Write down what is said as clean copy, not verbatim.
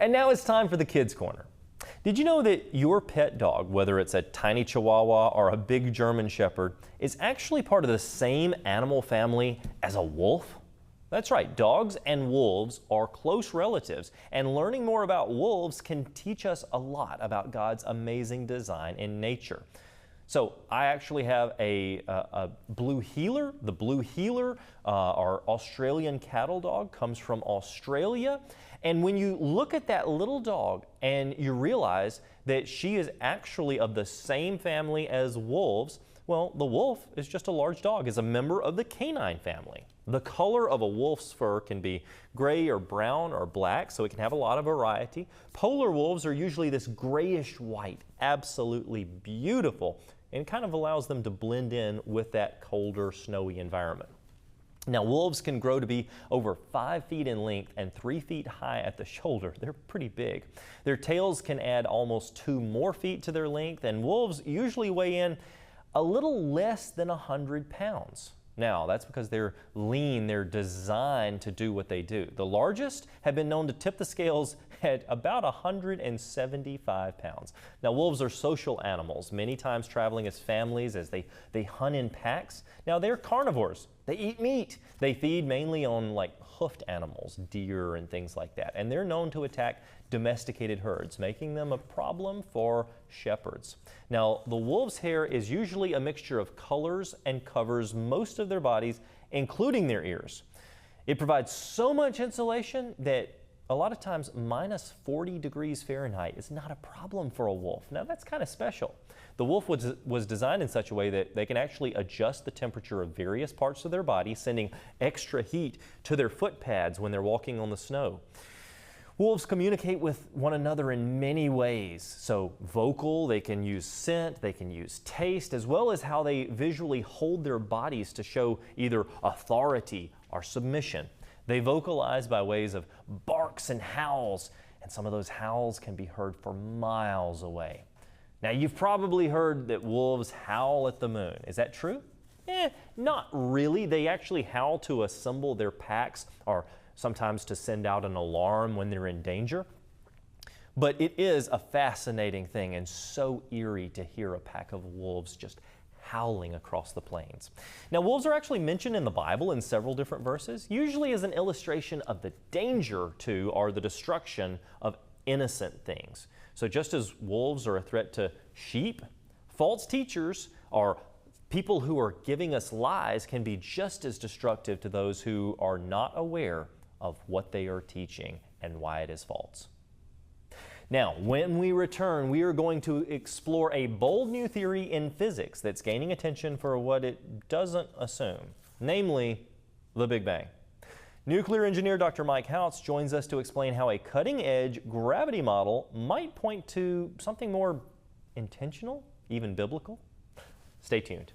And now it's time for the Kids Corner. Did you know that your pet dog, whether it's a tiny Chihuahua or a big German Shepherd, is actually part of the same animal family as a wolf? That's right, dogs and wolves are close relatives, and learning more about wolves can teach us a lot about God's amazing design in nature. So I actually have a blue heeler. The blue heeler, our Australian cattle dog, comes from Australia. And when you look at that little dog and you realize that she is actually of the same family as wolves, well, the wolf is just a large dog, is a member of the canine family. The color of a wolf's fur can be gray or brown or black, so it can have a lot of variety. Polar wolves are usually this grayish white, absolutely beautiful, and kind of allows them to blend in with that colder, snowy environment. Now, wolves can grow to be over 5 feet in length and 3 feet high at the shoulder. They're pretty big. Their tails can add almost 2 more feet to their length, and wolves usually weigh in a little less than 100 pounds. Now, that's because they're lean, they're designed to do what they do. The largest have been known to tip the scales at about 175 pounds. Now, wolves are social animals, many times traveling as families as they hunt in packs. Now, they're carnivores. They eat meat. They feed mainly on like hoofed animals, deer and things like that. And they're known to attack domesticated herds, making them a problem for shepherds. Now, the wolf's hair is usually a mixture of colors and covers most of their bodies, including their ears. It provides so much insulation that a lot of times minus 40 degrees Fahrenheit is not a problem for a wolf. Now, that's kind of special. The wolf was designed in such a way that they can actually adjust the temperature of various parts of their body, sending extra heat to their foot pads when they're walking on the snow. Wolves communicate with one another in many ways. So vocal, they can use scent, they can use taste, as well as how they visually hold their bodies to show either authority or submission. They vocalize by ways of barks and howls, and some of those howls can be heard for miles away. Now, you've probably heard that wolves howl at the moon. Is that true? Not really. They actually howl to assemble their packs or sometimes to send out an alarm when they're in danger. But it is a fascinating thing and so eerie to hear a pack of wolves just howling across the plains. Now, wolves are actually mentioned in the Bible in several different verses, usually as an illustration of the danger to or the destruction of innocent things. So just as wolves are a threat to sheep, false teachers or people who are giving us lies can be just as destructive to those who are not aware of what they are teaching and why it is false. Now, when we return, we are going to explore a bold new theory in physics that's gaining attention for what it doesn't assume, namely the Big Bang. Nuclear engineer Dr. Mike Houts joins us to explain how a cutting-edge gravity model might point to something more intentional, even biblical. Stay tuned.